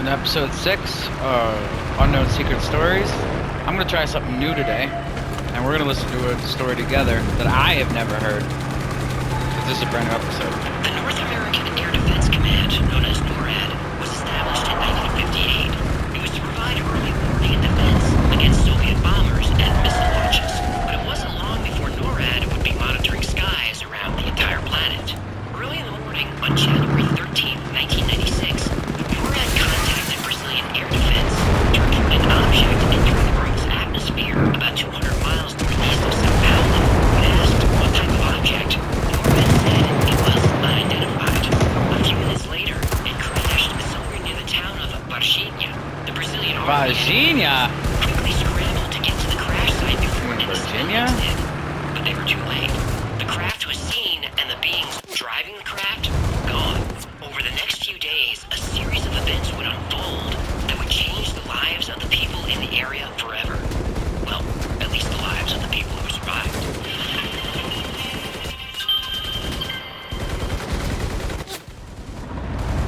In episode 6, Unknown Secret Stories, I'm going to try something new today. And we're going to listen to a story together that I have never heard. Because this is a brand new episode. The North American Air Defense Command, known as NORAD, was established in 1958. It was to provide early warning and defense against Soviet bombers and missile launches. But it wasn't long before NORAD would be monitoring skies around the entire planet. Early in the morning, on January 13, 1996, NORAD contacted Brazilian Air Defense to report an object entering the Earth's atmosphere about 200 miles northeast of Sao Paulo. When asked what type of object, NORAD said it was unidentified. A few minutes later, it crashed somewhere near the town of Varginha. The Brazilian Army quickly scrambled to get to the crash site before any civilians did. But they were too late. The craft was seen, and the beings driving the craft, gone. Over the next few days, a series of events would unfold that would change the lives of the people in the area forever. Well, at least the lives of the people who survived.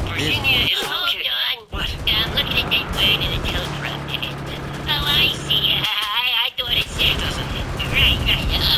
Virginia is located... What? I'm looking at that word in the tow truck. Oh, I see. I thought it said... It doesn't. Right.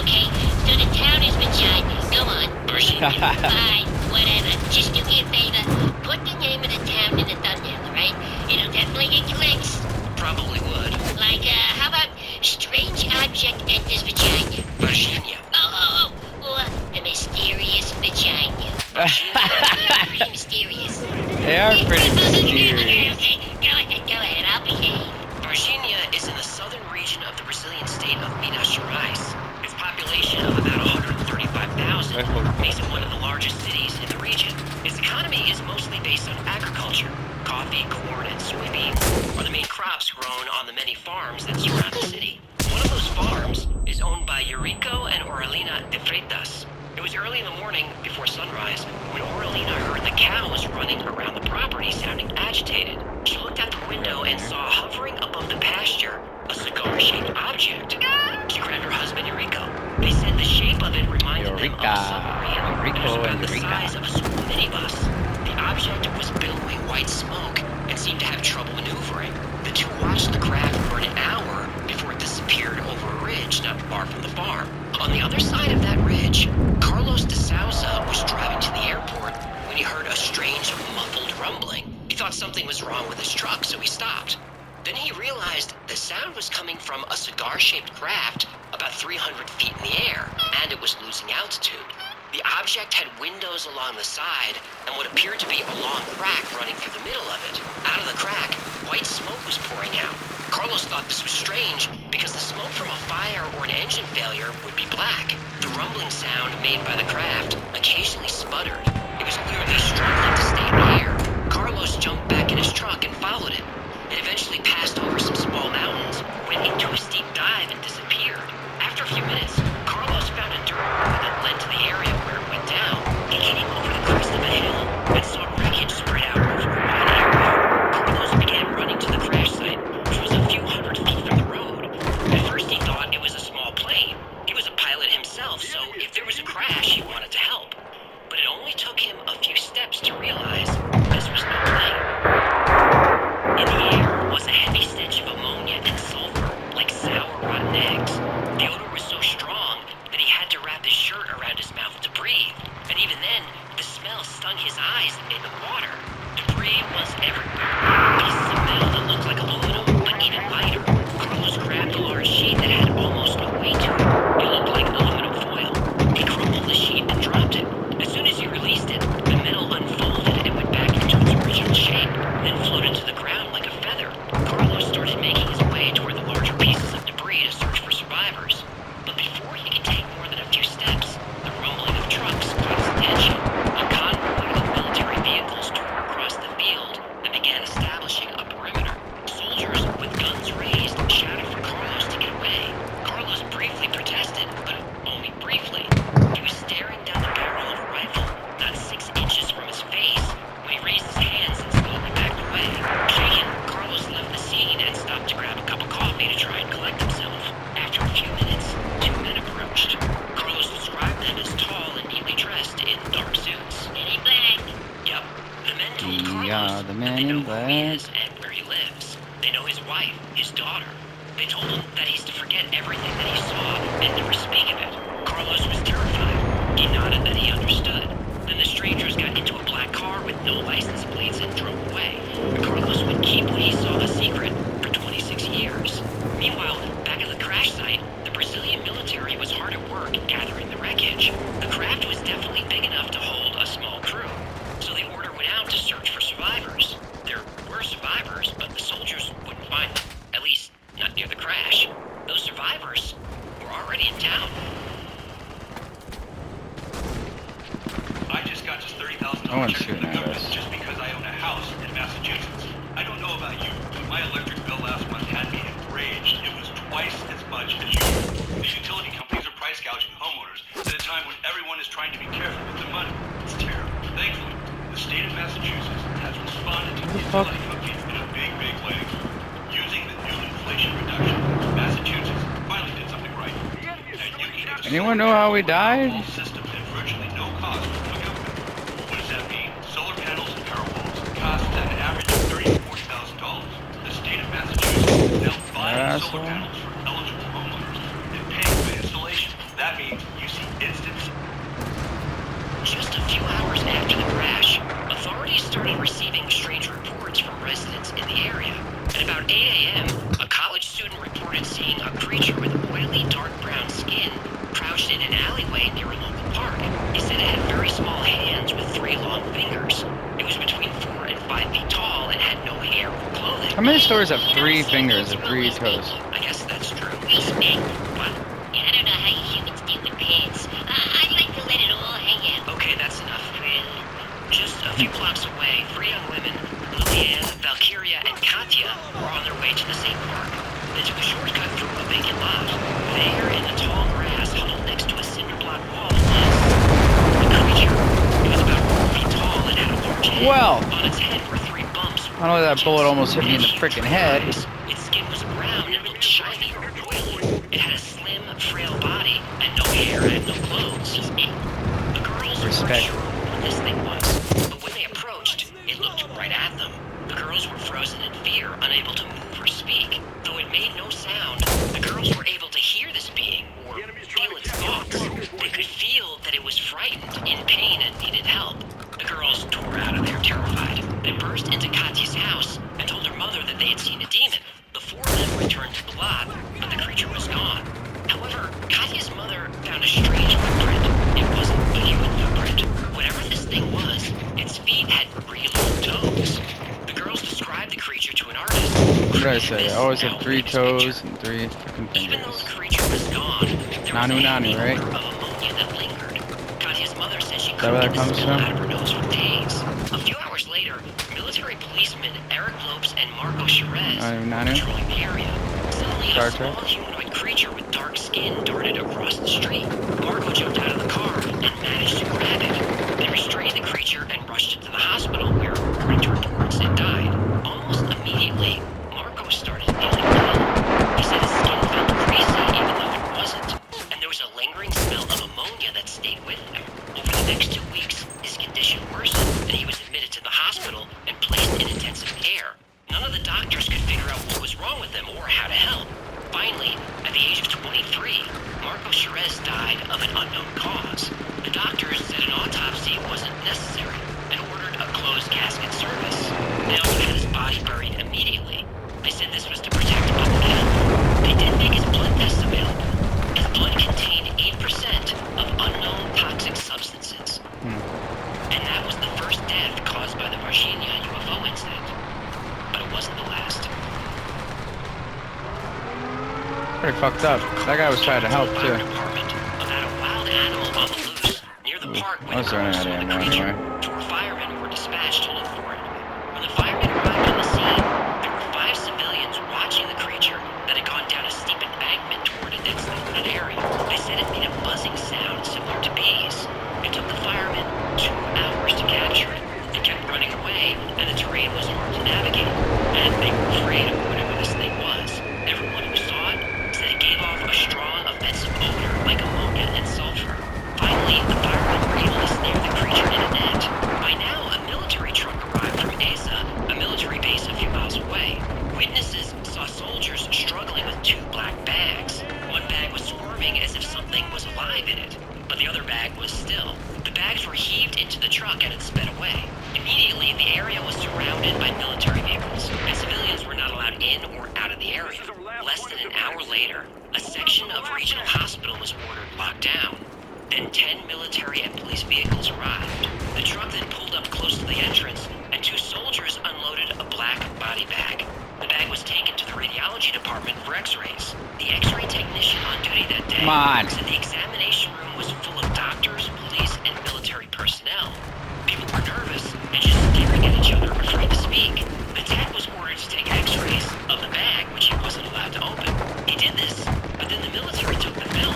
Okay. So the town is Virginia. Go on. Virginia. Fine. Whatever. Just do me a favor. Put the name of the town in the thumbnail, right? It'll definitely get clicks. Probably would. Like, how about Strange Object Enters Virginia? Virginia. Oh. Or The Mysterious Virginia. Pretty mysterious. They are pretty mysterious. Okay, go ahead. I'll behave. Virginia is in the southern region of the Brazilian state of Minas Gerais. Its population of about 135,000 makes it one of the largest cities in the region. Its economy is mostly based on agriculture. Coffee, corn, and soybeans are the main crops grown on the many farms that surround the city. One of those farms is owned by Eurico and Aurelina de Freitas. It was early in the morning, before sunrise, when Aurelina heard the cows running around the property sounding agitated. She looked out the window and saw hovering above the pasture a cigar-shaped object. She grabbed her husband, Eurico. They said the shape of it reminded them of a submarine. It was about the size of a school minibus. The object was billowing white smoke and seemed to have trouble maneuvering. The two watched the craft for an hour before it disappeared over a ridge not far from the farm. On the other side of that ridge, Carlos de Souza was driving to the airport when he heard a strange, muffled rumbling. He thought something was wrong with his truck, so he stopped. Then he realized the sound was coming from a cigar-shaped craft about 300 feet in the air, and it was losing altitude. The object had windows along the side and what appeared to be a long crack running through the middle of it. Out of the crack, white smoke was pouring out. Carlos thought this was strange because the smoke from a fire or an engine failure would be black. The rumbling sound made by the craft occasionally sputtered. It was clearly struggling to stay in the air. Carlos jumped back in his truck and followed it. It eventually passed over some small mountains, went into a steep dive, and disappeared. After a few minutes, Carlos found a dirt road that led to the area where it went down. He came over the crest of a hill and saw wreckage spread out over a wide area. Carlos began running to the crash site, which was a few hundred feet from the road. At first he thought it was a small plane. He was a pilot himself, so if there was a crash, he wanted to help. But it only took him a few steps to realize know Green who he flag. is and where he lives. They know his wife, his daughter. They told him that he's to forget everything that he saw and never speak of it. Carlos was terrified. He nodded that he understood. Then the strangers got into a black car with no license plates and drove away. Carlos would keep what he saw a secret for 26 years. Meanwhile, back at the crash site, the Brazilian military was hard at work gathering the wreckage. The craft was definitely big enough to hold a small crew, so the order went out to search for survivors. There were survivors, but the soldiers wouldn't find them, at least not near the crash. Those survivors were already in town. I just got this $30,000 I wanna check see from the what government that is. just because I own a house in Massachusetts. I don't know about you, but my electric bill last month had me enraged. It was twice as much as usual. The utility companies are price gouging homeowners at a time when everyone is trying to be careful with their money. It's terrible. Thankfully, the state of Massachusetts has responded to the fuck? utility companies in a big, big way. Using the new inflation reduction, Massachusetts finally did something right. And you can have Anyone know how we died? all systems at virtually no cost from the government. What does that mean? Solar panels and power walls cost an average of $30,000 to $40,000. The state of Massachusetts is now buying solar Asshole. panels for eligible homeowners and paying for installation. That means you see instant. Just a few hours after the crash, authorities started receiving strange reports from residents in the area. At about 8 a.m., a college student reported seeing a creature with oily, dark brown skin crouched in an alleyway near a local park. He said it had very small hands with 3 long fingers. It was between 4 and 5 feet tall and had no hair or clothing. How many stories have 3 fingers or 3 toes? I guess that's true. Respect. What? Yeah, I don't know how you humans deal with pants. I'd like to let it all hang out. Okay, that's enough. Just a few blocks away, 3 young women, Liliane, Valkyria, and Katya, were on their way to the same park. They took a shortcut through a vacant lot. There, in the tall grass huddled next to a cinder block wall, was a creature. It was about 4 feet tall and had a large head. Well. On its head were 3 bumps. I know that bullet almost hit me in the freaking head. Its skin was brown and looked shiny or oily. It had a slim, frail body and no hair and no clothes. The girls weren't Respect. sure what this thing was, but when they approached, it looked right at them. The girls were frozen in fear, unable to move or speak. Though it made no sound, the girls were able to hear this being or feel its thoughts. They could feel that it was frightened, in pain, and needed help. The girls tore out of there terrified. They burst into Katya's house and told her mother that they had seen a demon. The 4 of them returned to the lot, but the creature was gone. However, Katya's mother found a strange footprint. It wasn't a human footprint. Whatever this thing was, its feet had really long toes. The girls described the creature to an artist. What did I say? I always had 3 toes and 3 freaking Even though fingers. the creature was gone, there was Nanu a nanu, heavy right? odor of ammonia that lingered. Katya's mother said she that couldn't where get that the comes smell from? out of her nose with tags. A few hours later, military policemen Eric Lopes and Marco Cherez were Nanu? patrolling the area. Suddenly, Star a Trek? small humanoid creature with dark skin darted across the street. Marco jumped out of the car and managed to grab it. They restrained the creature and rushed it to the hospital where, according to reports, it died. Almost immediately, Marco started feeling ill. He said his skin felt greasy even though it wasn't, and there was a lingering smell of ammonia that stayed with him. Over the next 2 weeks, his condition worsened, and he was admitted to the hospital and placed in intensive care. None of the doctors could figure out what was wrong with him or how to help. Finally, at the age of 23, Marco Cherez died of an unknown cause. The doctors said an autopsy wasn't necessary and ordered a closed casket service. They also had his body buried immediately. They said this was to protect public health. They did make his blood tests available. His blood contained 8% of unknown toxic substances. And that was the first death caused by the Virginia UFO incident. But it wasn't the last. Pretty fucked up. That guy was trying to help Fire too. department about a wild animal on the loose near the park I where was the running girls out of saw the ammo creature. anyway. 4 firemen were dispatched to look for it. When the firemen arrived on the scene, there were 5 civilians watching the creature that had gone down a steep embankment toward a densely wooded area. They said it made a buzzing sound similar to bees. It took the firemen 2 hours to capture it. It kept running away, and the terrain was hard to navigate, and they were afraid of whatever this thing was. Everyone who saw it said it gave off a strong, offensive odor like ammonia and sulfur. Finally, the firemen were able to snare the creature in a net. By now, a military truck arrived from ASA, a military guarded by military vehicles, and civilians were not allowed in or out of the area. Less than an hour later, a section of regional hospital was ordered locked down. Then 10 military and police vehicles arrived. The truck then pulled up close to the entrance, and 2 soldiers unloaded a black body bag. The bag was taken to the radiology department for x-rays. The x-ray technician on duty that day said the examination room was full of doctors, police, and military personnel. People were nervous and just staring at each other, afraid to speak. The tech was ordered to take x-rays of the bag, which he wasn't allowed to open. He did this, but then the military took the film.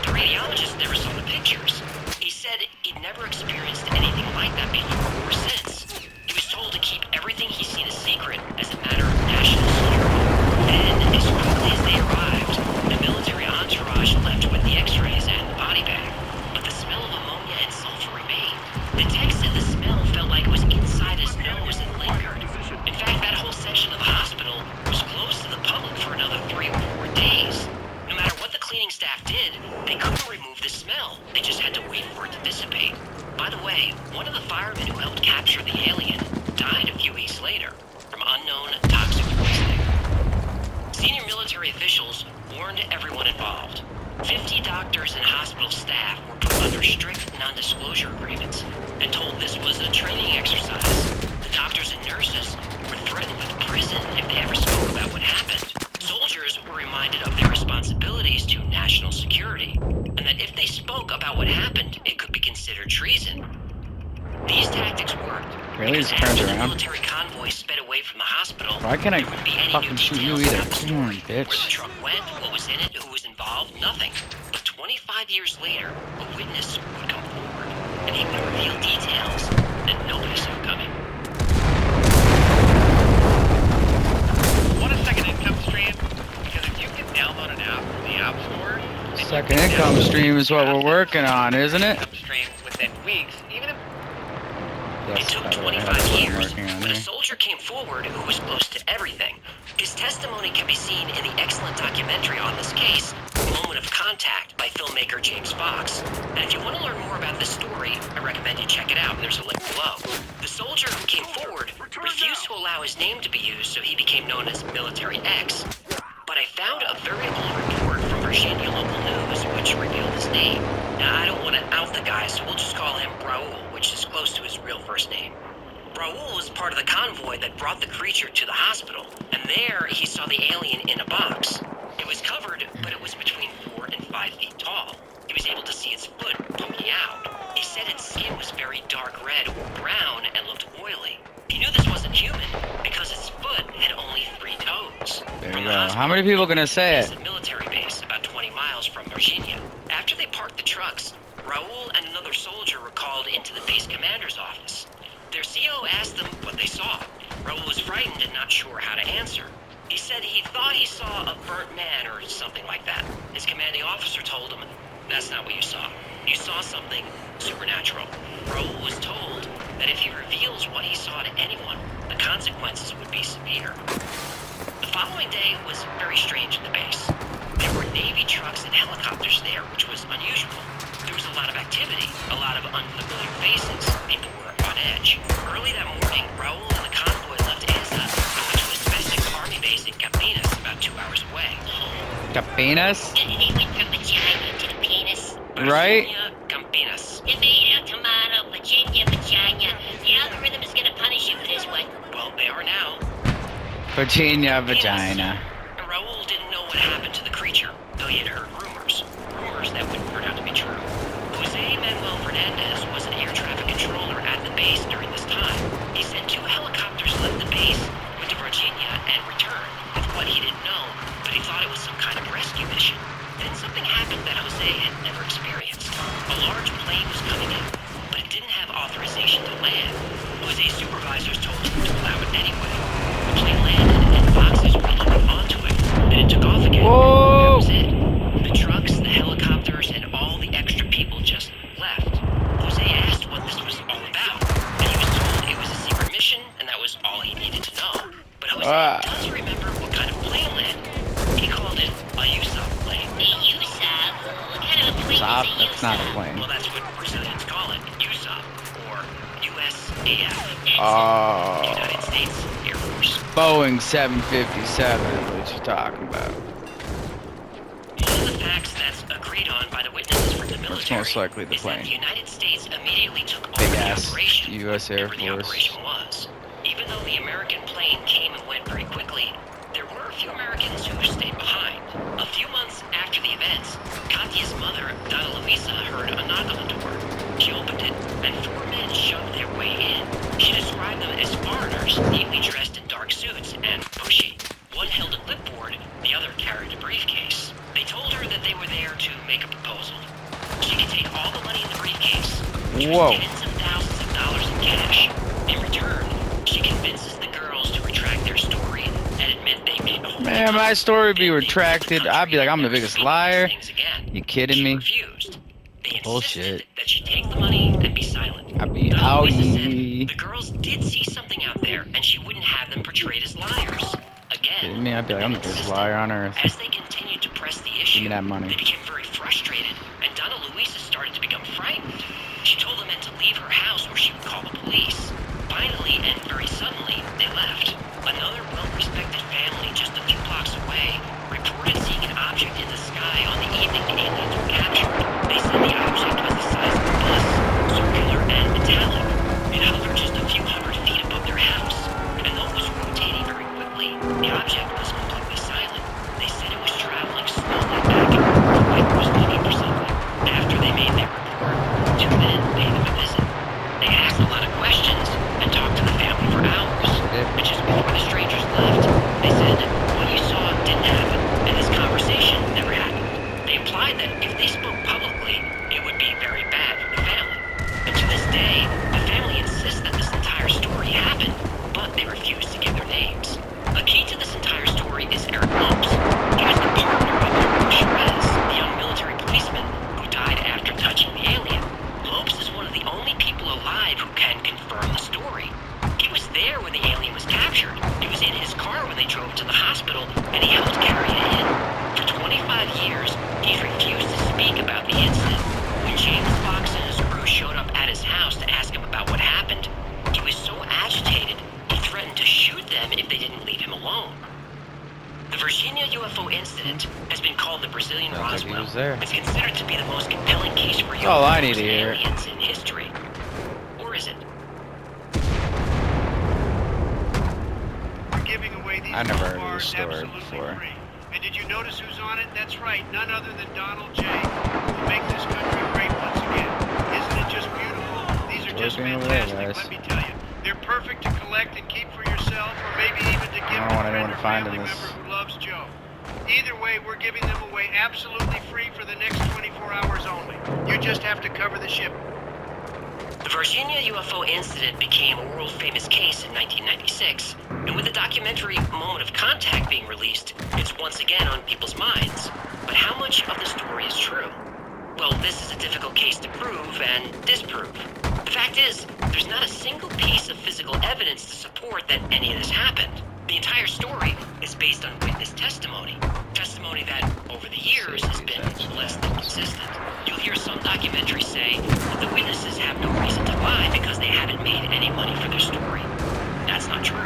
The radiologist never saw the pictures. He said he'd never experienced anything like that before or since. He was told to keep everything he's seen a secret as a matter of national security. Then, as quickly as they arrived, the military entourage left with the x-rays and the body bag. But the smell of ammonia and sulfur remained. The tech said the smell felt like it was inside his nose and lingered. In fact, that whole section of the hospital was closed to the public for another 3 or 4 days. No matter what the cleaning staff did, they couldn't remove the smell. They just had to wait for it to dissipate. By the way, one of the firemen who helped capture the alien died a few weeks later from unknown toxic poisoning. Senior military officials warned everyone involved. 50 doctors and hospital staff were put under strict non-disclosure agreements and told this was a training exercise. The doctors and nurses were threatened with prison if they ever spoke about what happened. Soldiers were reminded of their responsibilities to national security, and that if they spoke about what happened, it could be considered treason. These tactics worked. Really? Because It's turned after the around. military convoy sped away from the hospital, Why can't I there wouldn't be any fucking new shoot you details either? about the Come on, story. bitch. Where the truck went, what was in it, who was involved, nothing. But 25 years later, a witness would come forward, and he would reveal details that nobody saw coming. Want a second income stream? Because if you can download an app from the App Store, then you Second can income download stream is what we're massive working on, isn't it? income stream within weeks, even if It That's took about what 25 I'm years, working on but a here. soldier came forward who was close to everything. His testimony can be seen in the excellent documentary on this case, Moment of Contact, by filmmaker James Fox. And if you want to learn more about this story, I recommend you check it out. There's a link below. The soldier who came forward refused to allow his name to be used, so he became known as Military X. But I found a very old report from Virginia local news which revealed his name. Now, I don't want to out the guy, so we'll just call him Raoul, which is close to his real first name. Raoul was part of the convoy that brought the creature to the hospital, and there he saw the alien in a box. It was covered, but it was between 4 and 5 feet tall. He was able to see its foot poking out. He said its skin was very dark red or brown and looked oily. He knew this wasn't human because its foot had only 3 toes. There From you the go. hospital, How many people gonna say it's it? a military base about 20 miles from Virginia. After they parked the trucks, Raoul and another soldier were called into the base commander's office. Their CO asked them what they saw. Raoul was frightened and not sure how to answer. He said he thought he saw a burnt man or something like that. His commanding officer told him, "That's not what you saw. You saw something supernatural." Raoul was told that if he reveals what he saw to anyone, the consequences would be severe. The following day was very strange at the base. There were Navy trucks and helicopters there, which was unusual. There was a lot of activity, a lot of unfamiliar faces. People were on edge. Early that morning, Raoul and the convoy left Esa and went to a domestic army base in Campinas, about 2 hours away. The penis? They went from vagina to the penis. Right? Virginia, Campinas. Tomato, tomato, Virginia, vagina. The algorithm is gonna punish you for this one. Well, they are now. Virginia vagina. And Raoul didn't know what happened to the creature, though he had heard rumors. Rumors that would turn out to be true. Jose Manuel Fernandez was an air traffic controller at the base during this time. He said 2 helicopters left the base, went to Virginia, and returned with what he didn't know, but he thought it was some kind of rescue mission. Then something happened that Jose had never experienced. A large plane was coming in, but it didn't have authorization to land. Jose's supervisors told him to allow it anyway. The plane landed, and boxes were loaded onto it. Then it took off again. Whoa! That was it. The trucks, the helicopters, and all the extra people just left. Jose asked what this was all about, and he was told it was a secret mission, and that was all he needed to know. But Jose does remember what kind of plane landed. He called it a USAP plane. A USAP? What kind of a plane Stop, is a that's not a USAP? plane. Well, that's what Brazilians call it, USAP, or U.S. AF, United States Air Force. Boeing 757 is what you're talking about. One of the facts that's agreed on by the witnesses from the military most likely the is that plane. the United States immediately took over Big the ass operation, US Air whatever the Force. operation was. Even though the American plane came and went very quickly, there were a few Americans who stayed behind. A few months after the events, Katya's mother, Donna Luisa, heard a knock on the door. She opened it, and 4 men shoved their way in. She described them as foreigners, neatly dressed in dark suits and pushy. One held a clipboard, the other carried a briefcase. They told her that they were there to make a proposal. She could take all the money in the briefcase, which Whoa. was tens of thousands of dollars in cash. In return, she convinces the girls to retract their story and admit they made the whole Man, my story would be Then they retracted. left the I'd be like, I'm the country biggest and never liar. speak of these things again. You kidding She me? refused. They Bullshit. insisted that she take the money and be silent. I'd be Donna Luisa outie. said the girls did see something out there, and she wouldn't have them portrayed as liars. Again, Kidding me? I'd be like, I'm the biggest insisted. liar on earth. As they continued to press the issue, Give me that money. they became very frustrated, and Donna Luisa started to become frightened. She told the men to leave her house or she would call the police. Finally, and very suddenly, they left. Another well-respected family just a few blocks away reported seeing an object in the sky on the evening the aliens were captured. They said the object was the size of a bus, circular and metallic. It hovered just a few hundred feet above their house, and though it was rotating very quickly, the object was completely silent. They said it was traveling slowly back and forth like it was looking for something. After they made their report, 2 men paid them a visit. They asked a lot of questions and talked to the family for hours. And just before the strangers left, they said what you saw didn't happen, and this conversation never happened. They implied that if they spoke publicly, it would be very bad for the family. And to this day, the family insists that this entire story happened, but they refuse to give their names. A key to this entire story is Eric Lopes. He was the partner of Marco Cherez, the young military policeman who died after touching the alien. Lopes is one of the only people alive who can confirm the story. He was there when the alien was captured. He was in his car when they drove to the hospital, and he helped carry it in. For 25 years, he's refused to speak about the incident. When James Fox and his crew showed up at his house to ask him about what happened, he was so agitated, he threatened to shoot them if they didn't leave him alone. The Virginia UFO incident has been called the Brazilian Sounds like he Roswell. was there. It's considered to be the most compelling case for all I need UFOs to and hear. aliens in history. Or is it? We're giving away these I never gold heard of bars this story absolutely before. free. And did you notice who's on it? That's right, none other than Donald J. who will make this country great once again. Isn't it just beautiful? These are just being over there, fantastic, guys. let me tell you. They're perfect to collect and keep for yourself, or maybe even to give I to don't want a anyone friend or finding family this. member who loves Joe. Either way, we're giving them away absolutely free for the next 24 hours only. You just have to cover the ship. The Virginia UFO incident became a world-famous case in 1996, and with the documentary Moment of Contact being released, it's once again on people's minds. But how much of the story is true? Well, this is a difficult case to prove and disprove. The fact is, there's not a single piece of physical evidence to support that any of this happened. The entire story is based on witness testimony. Testimony that, over the years, has been less than consistent. You'll hear some documentaries say that the witnesses have no reason to lie because they haven't made any money for their story. That's not true.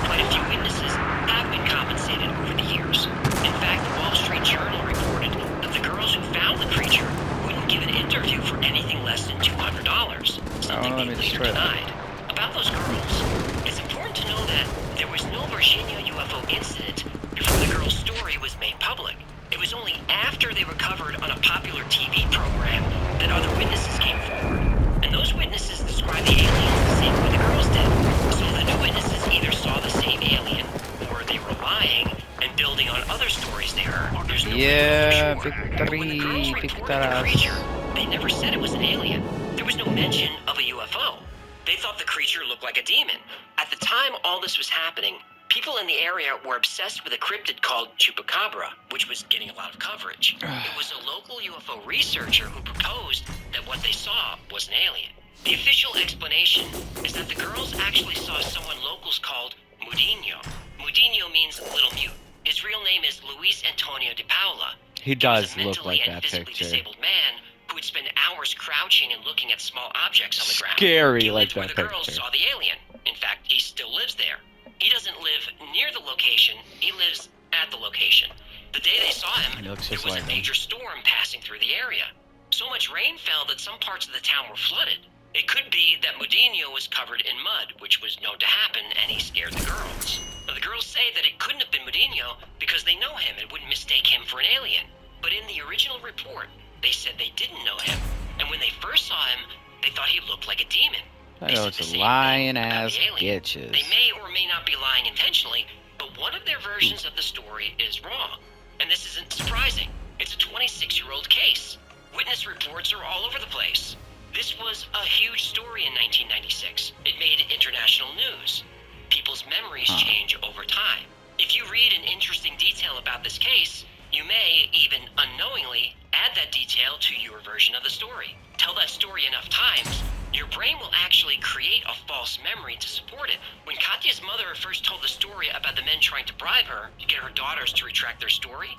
Quite a few witnesses have been compensated over the years. In fact, the Wall Street Journal reported that the girls who found the creature wouldn't give an interview for anything less than $200, something let they me later destroy that. denied. About those girls, it's important to know that there was no Virginia UFO incident before the girls' story was made public. It was only after they were covered on a popular TV program that other witnesses came forward. And those witnesses described the aliens the same way the girls did. So the new witnesses either saw the same alien, or they were lying and building on other stories they heard. There's no Yeah, way to know for sure. But when the girls reported the creature, they never said it was an alien. There was no mention of a UFO. They thought the creature looked like a demon. At the time all this was happening, people in the area were obsessed with a cryptid called Chupacabra, which was getting a lot of coverage. It was a local UFO researcher who proposed that what they saw was an alien. The official explanation is that the girls actually saw someone locals called Mudinho. Mudinho means little mute. His real name is Luis Antonio de Paula. He He was does a look mentally like and that physically picture. disabled man who would spend hours crouched crouching and looking at small objects on the ground. Scary, He like lived where that the girls picture. saw the alien. In fact, he still lives there. He doesn't live near the location, he lives at the location. The day they saw him, He looks there just was like a him. major storm passing through the area. So much rain fell that some parts of the town were flooded. It could be that Mudinho was covered in mud, which was known to happen, and he scared the girls. Now, the girls say that it couldn't have been Mudinho because they know him and wouldn't mistake him for an alien. But in the original report, they said they didn't know him, and when they first saw him, they thought he looked like a demon. They said Those the same lying thing about ass the alien. bitches. They may or may not be lying intentionally, but one of their versions of the story is wrong. And this isn't surprising. It's a 26-year-old case. Witness reports are all over the place. This was a huge story in 1996. It made international news. People's memories change over time. If you read an interesting detail about this case, you may, even unknowingly, add that detail to your version of the story. Tell that story enough times, your brain will actually create a false memory to support it. When Katya's mother first told the story about the men trying to bribe her to get her daughters to retract their story,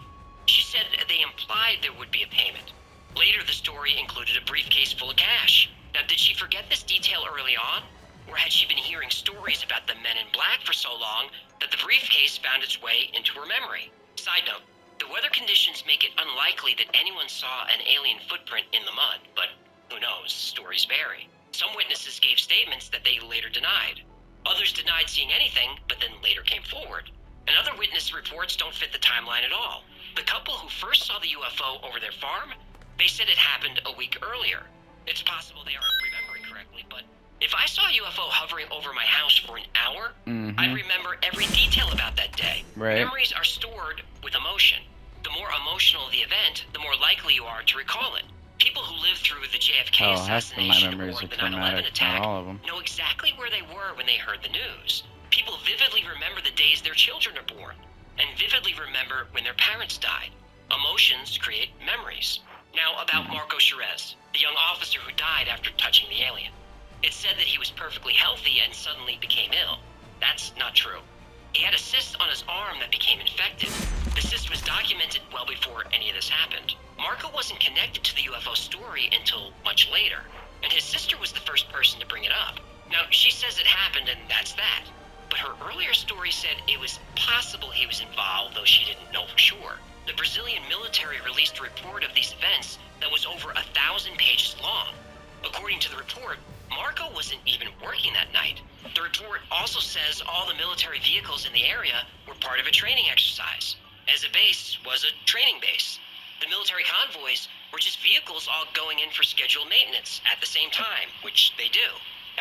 she said they implied there would be a payment. Later, the story included a briefcase full of cash. Now, did she forget this detail early on? Or had she been hearing stories about the men in black for so long that the briefcase found its way into her memory? Side note, the weather conditions make it unlikely that anyone saw an alien footprint in the mud, but who knows, stories vary. Some witnesses gave statements that they later denied. Others denied seeing anything, but then later came forward. And other witness reports don't fit the timeline at all. The couple who first saw the UFO over their farm, they said it happened a week earlier. It's possible they aren't remembering correctly, but if I saw a UFO hovering over my house for an hour, I'd remember every detail about that day. Right. Memories are stored with emotion. The more emotional the event, the more likely you are to recall it. People who lived through the JFK Half of my assassination memories or are the 9/11 traumatic, attack not all of them. know exactly where they were when they heard the news. People vividly remember the days their children are born, and vividly remember when their parents died. Emotions create memories. Now about Marco Cherez, the young officer who died after touching the alien. It said that he was perfectly healthy and suddenly became ill. That's not true. He had a cyst on his arm that became infected. The cyst was documented well before any of this happened. Marco wasn't connected to the UFO story until much later, and his sister was the first person to bring it up. Now, she says it happened and that's that. But her earlier story said it was possible he was involved, though she didn't know for sure. The Brazilian military released a report of these events that was over 1,000 pages long. According to the report, Marco wasn't even working that night. The report also says all the military vehicles in the area were part of a training exercise, as the base was a training base. The military convoys were just vehicles all going in for scheduled maintenance at the same time, which they do.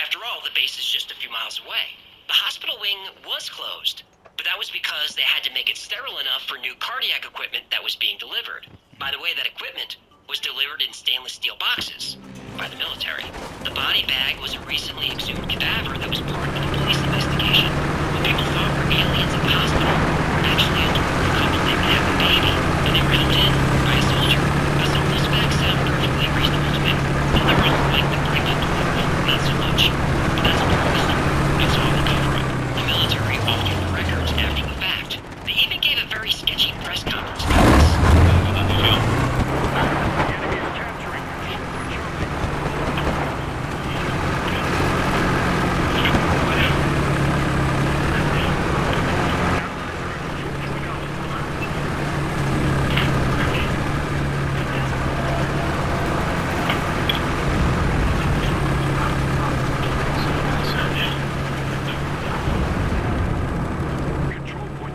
After all, the base is just a few miles away. The hospital wing was closed, but that was because they had to make it sterile enough for new cardiac equipment that was being delivered. By the way, that equipment was delivered in stainless steel boxes by the military. The body bag was a recently exhumed cadaver that was part of the police investigation. What people thought were aliens at the hospital were actually a dwarf couple that could have a baby, and they were helped in by a soldier. Now, some of those facts sound perfectly reasonable to me. Others, like the pregnant dwarf, not so much. But that's a part of the story. It's all the cover-up. The military altered the records after the fact. They even gave a very sketchy press conference about this.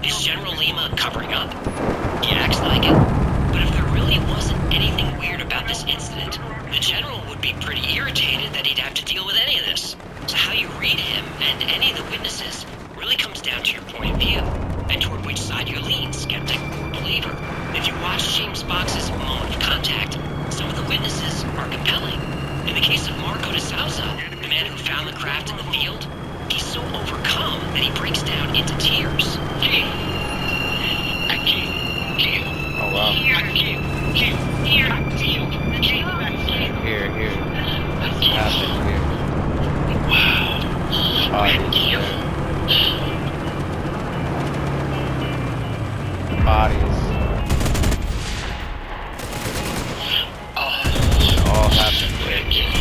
Is General Lima covering up? He acts like it. But if there really wasn't anything weird about this incident, the general would be pretty irritated that he'd have to deal with any of this. So how you read him and any of the witnesses really comes down to your point of view, and toward which side you lean, skeptic or believer. If you watch James Box's Moment of Contact, some of the witnesses are compelling. In the case of Marco de Souza, the man who found the craft in the field, he's so overcome that he breaks down into tears. Oh wow. Here. What happened here? Bodies. All happened quick.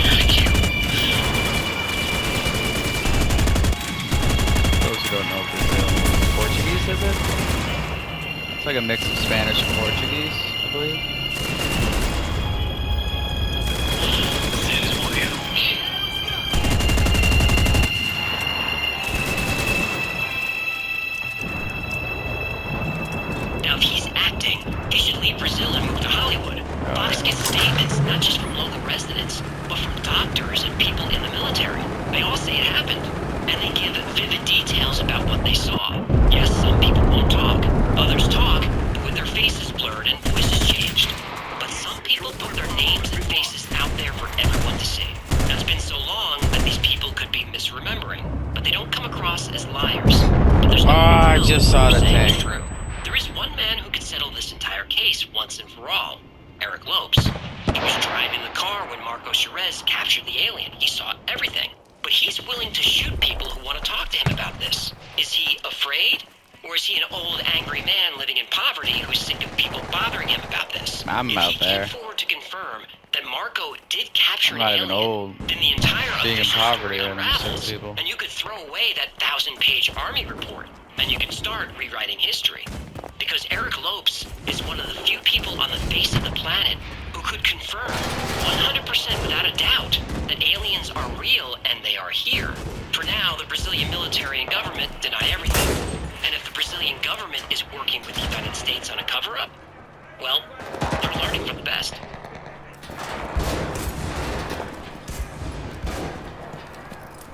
a bit. It's like a mix of Spanish and Portuguese, I believe. Now, if he's acting, he should leave Brazil and move to Hollywood. Fox gets statements not just from local residents, but from doctors and people in the military. They all say it happened, and they give vivid details about what they saw. Yes, some people won't talk. Others talk, but with their faces blurred and voices changed. But some people put their names and faces out there for everyone to see. Now, it's been so long that these people could be misremembering, but they don't come across as liars. But there's no I just saw the saying it's tank. true. There is one man who could settle this entire case once and for all. Eric Lopes. He was driving the car when Marco Cherez captured the alien. He saw everything. But he's willing to shoot people who want to talk to him about this. Is he afraid? Or is he an old, angry man living in poverty who's sick of people bothering him about this? I'm if out he there. came forward to confirm that Marco did capture I'm not an even alien, old. then the entire Being in official poverty story and I'm sick of unravels, people. and you could throw away that 1,000-page army report, and you can start rewriting history. Because Eric Lopes is one of the few people on the face of the planet who could confirm 100% without a doubt that aliens are real and they are here. For now, the Brazilian military and government deny everything. And if the Brazilian government is working with the United States on a cover-up, well, they're learning from the best.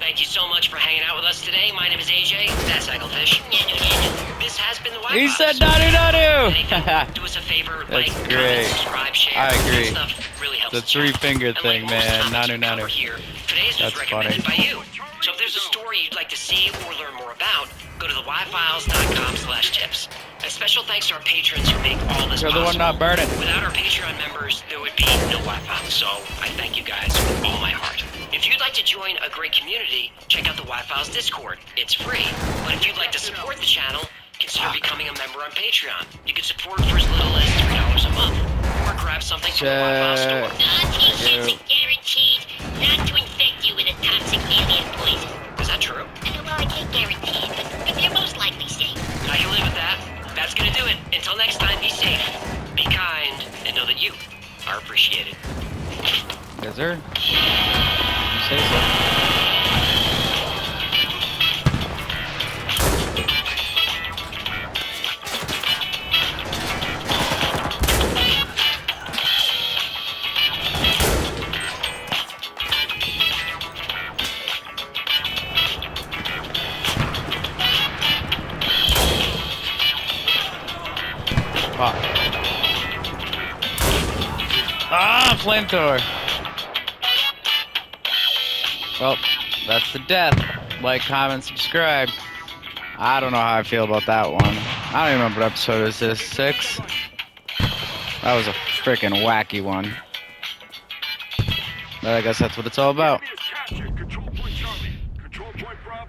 Thank you so much for hanging out with us today. My name is AJ. That's Egglefish. This has been the Wi-Fi. He said nanu. Anything, do us a favor, That's like, great. comment, subscribe, share. I agree. That stuff really helps The the channel. three-finger And thing, like most man. topics we Nanu, cover nanu. Here, today's was That's recommended funny. by you. So if there's a story you'd like to see or learn more about, go to thewifiles.com/tips. A special thanks to our patrons who make all this You're possible. the one not burning. Without our Patreon members, there would be no Wi-Fi. So I thank you guys with all my heart. If you'd like to join a great community, check out the Wi-Files Discord. It's free. But if you'd like to support the channel, consider becoming a member on Patreon. You can support for as little as $3 a month, or grab something from the Wi-Fi store. Autism is guaranteed not to infect you with a toxic alien poison. Is that true? Well, I can't guarantee it, but you're most likely safe. I can live with that. That's gonna do it. Until next time, be safe, be kind, and know that you are appreciated. Yes, sir. You say so. Fuck. Ah, flamethrower. Well, that's the death. Like, comment, subscribe. I don't know how I feel about that one. I don't even remember what episode is this. 6? That was a freaking wacky one. But I guess that's what it's all about.